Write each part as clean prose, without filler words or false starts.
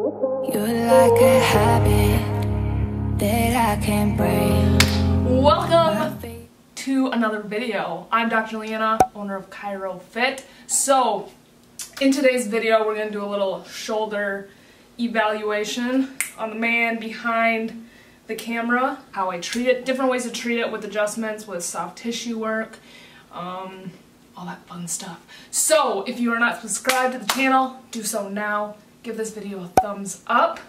You're like a habit that I can't break. Welcome to another video. I'm Dr. Leanna, owner of Chirofit. So, in today's video, we're going to do a little shoulder evaluation on the man behind the camera, how I treat it, different ways to treat it with adjustments, with soft tissue work, all that fun stuff. So, if you are not subscribed to the channel, do so now. Give this video a thumbs up,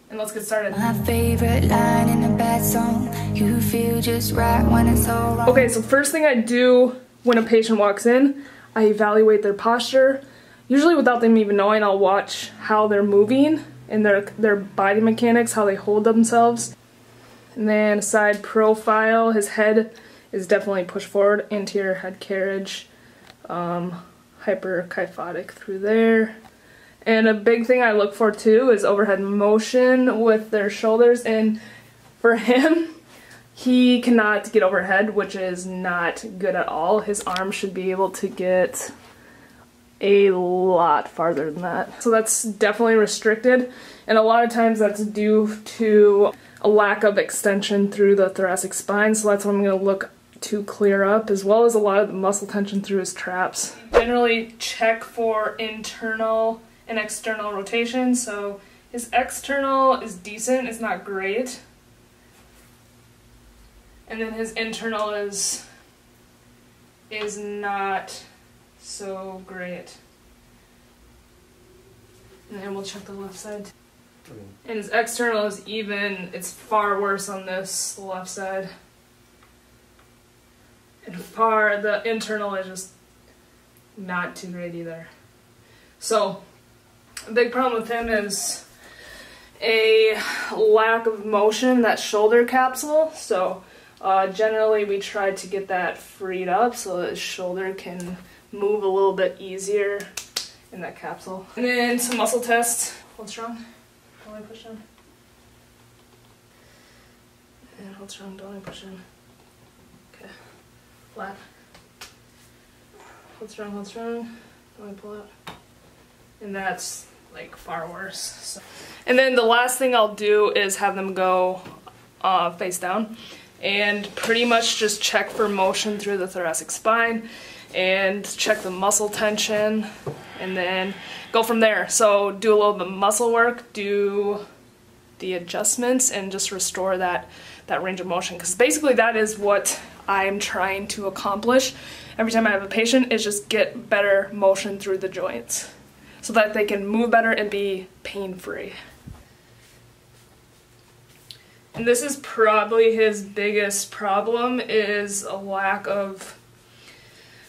and let's get started. My favorite line in a bad song, you feel just right when it's all wrong. Okay, so first thing I do when a patient walks in, I evaluate their posture. Usually without them even knowing, I'll watch how they're moving and their body mechanics, how they hold themselves. And then side profile, his head is definitely pushed forward, anterior head carriage, hyperkyphotic through there. And a big thing I look for too is overhead motion with their shoulders, and for him, he cannot get overhead, which is not good at all. His arm should be able to get a lot farther than that. So that's definitely restricted, and a lot of times that's due to a lack of extension through the thoracic spine, so that's what I'm going to look to clear up, as well as a lot of the muscle tension through his traps. Generally check for internal and external rotation, so his external is decent, it's not great, and then his internal is not so great. And then we'll check the left side. Okay. And his external is even, it's far worse on this left side. And the internal is just not too great either. So, a big problem with him is a lack of motion, that shoulder capsule. So generally we try to get that freed up so that his shoulder can move a little bit easier in that capsule. And then some muscle tests. Hold strong. Don't let me push down. And hold strong, don't let me push in. Okay. Flat. Hold strong, don't let me pull out. And that's like far worse. So. And then the last thing I'll do is have them go face down and pretty much just check for motion through the thoracic spine and check the muscle tension and then go from there. So do a little bit of muscle work, do the adjustments, and just restore that range of motion, because basically that is what I'm trying to accomplish every time I have a patient, is just get better motion through the joints, so that they can move better and be pain-free. And this is probably his biggest problem, is a lack of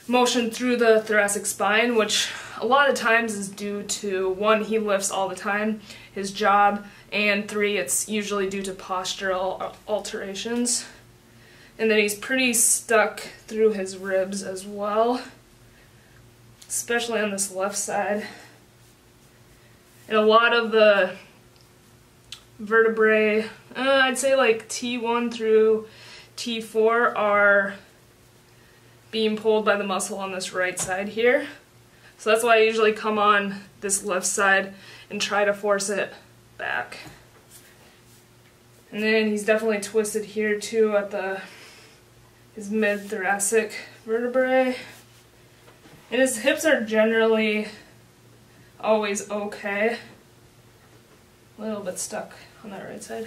motion through the thoracic spine, which a lot of times is due to, 1, he lifts all the time, his job, and 3, it's usually due to postural alterations. And then he's pretty stuck through his ribs as well, especially on this left side. And a lot of the vertebrae, I'd say like T1 through T4, are being pulled by the muscle on this right side here. So that's why I usually come on this left side and try to force it back. And then he's definitely twisted here too at his mid-thoracic vertebrae. And his hips are generally always okay. A little bit stuck on that right side.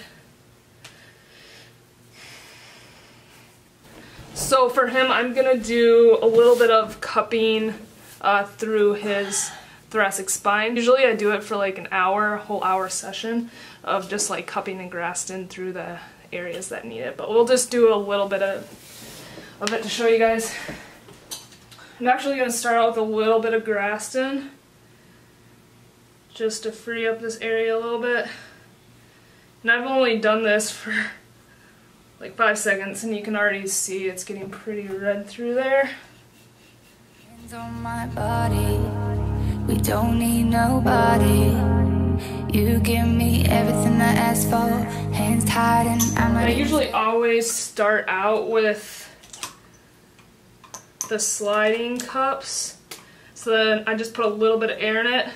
So for him, I'm gonna do a little bit of cupping through his thoracic spine. Usually I do it for like an hour, a whole hour session of just like cupping and Graston through the areas that need it. But we'll just do a little bit of it to show you guys. I'm actually gonna start out with a little bit of Graston, just to free up this area a little bit. And I've only done this for like 5 seconds, and you can already see it's getting pretty red through there. Hands on my body, we don't need nobody. You give me everything I ask for, hands tied and I'm I usually always start out with the sliding cups. So then I just put a little bit of air in it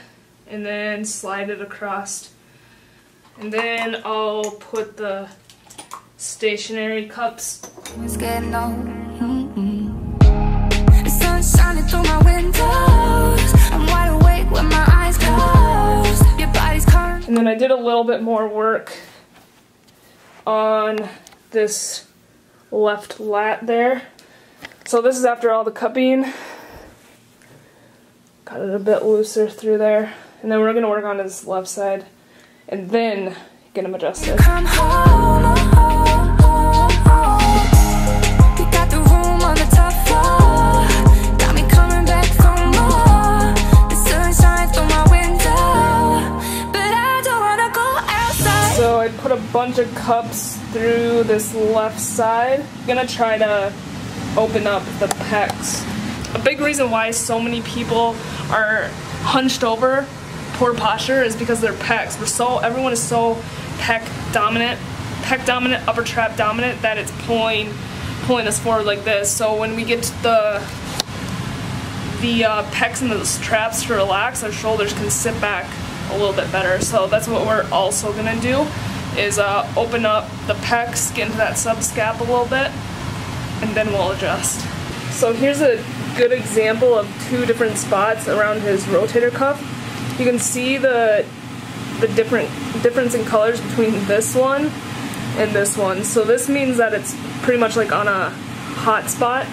and then slide it across. And then I'll put the stationary cups. It's getting old. The sun's shining through my windows. I'm wide awake with my eyes closed. Your body's calling. And then I did a little bit more work on this left lat there. So this is after all the cupping. Got it a bit looser through there. And then we're gonna work on his left side and then get him adjusted. Come home, you got the room on the top floor. Got me coming back for more. The sun shines through my window, but I don't wanna go outside. So I put a bunch of cups through this left side. I'm gonna try to open up the pecs. A big reason why so many people are hunched over, poor posture, is because their pecs. Everyone is so pec dominant, upper trap dominant, that it's pulling us forward like this. So when we get to the pecs and those traps to relax, our shoulders can sit back a little bit better. So that's what we're also gonna do, is open up the pecs, get into that subscap a little bit, and then we'll adjust. So here's a good example of two different spots around his rotator cuff. You can see the difference in colors between this one and this one. So this means that it's pretty much like on a hot spot.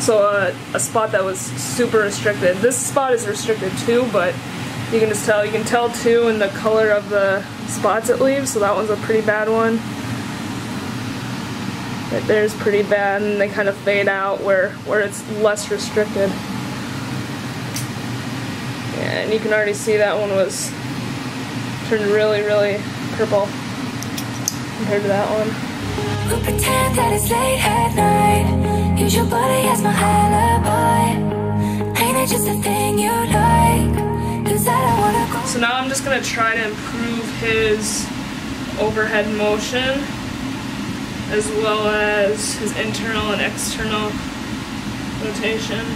So a spot that was super restricted. This spot is restricted too, but you can just tell. You can tell too in the color of the spots it leaves. So that one's a pretty bad one. Right there's pretty bad, and they kind of fade out where it's less restricted. Yeah, and you can already see that one was turned really, really purple compared to that one. We'll pretend that it's late at night. Use your body as my alibi. Ain't it just a thing you like? 'Cause I don't wanna go. So now I'm just gonna try to improve his overhead motion, as well as his internal and external rotation.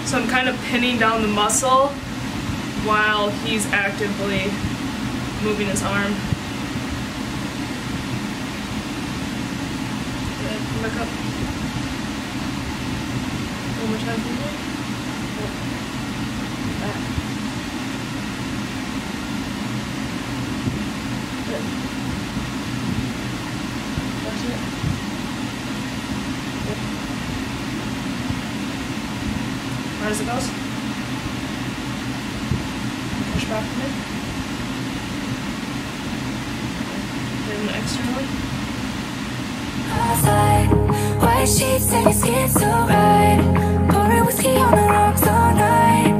So I'm kind of pinning down the muscle while he's actively moving his arm. Good, come back up. One more time, please. Back. Good. That's it. Good. As it goes. Push back a bit. Then externally. Outside, white sheets and your skin so right. Pouring whiskey on the rocks all night.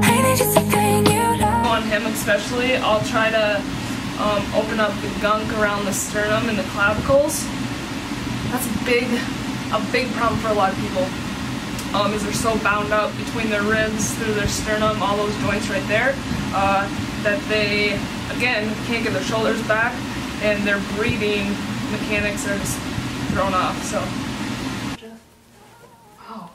Ain't it just a thing you like? On him especially, I'll try to open up the gunk around the sternum and the clavicles. That's a big problem for a lot of people. Is they're so bound up between their ribs, through their sternum, all those joints right there, that they, again, can't get their shoulders back, and their breathing mechanics are just thrown off. So, wow.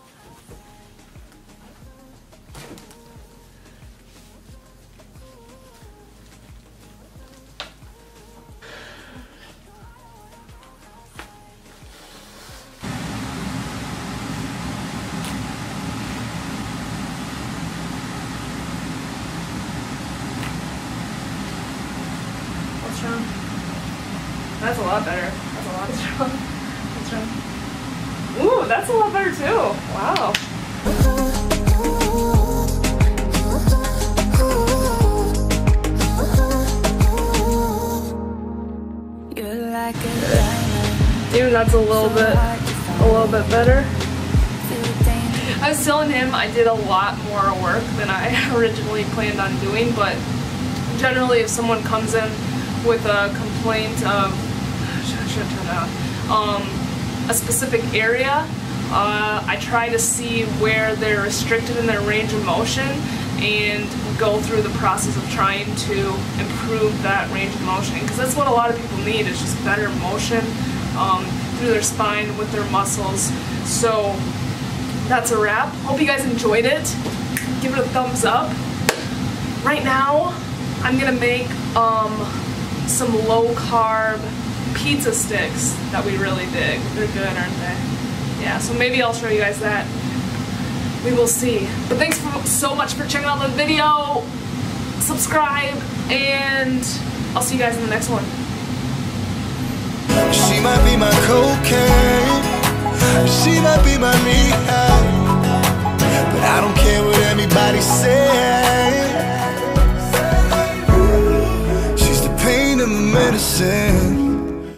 That's a lot better. That's a lot strong. That's strong. Ooh, that's a lot better too. Wow. You're like a diamond. Even that's a little bit better. I was telling him I did a lot more work than I originally planned on doing, but generally if someone comes in with a complaint of a specific area, I try to see where they're restricted in their range of motion and go through the process of trying to improve that range of motion, because that's what a lot of people need, is just better motion through their spine with their muscles. So that's a wrap. Hope you guys enjoyed it. Give it a thumbs up. Right now, I'm gonna make some low-carb pizza sticks that we really dig. They're good, aren't they? Yeah, so maybe I'll show you guys that. We will see. But thanks so much for checking out the video. Subscribe, and I'll see you guys in the next one. She might be my cocaine. She might be my rehab.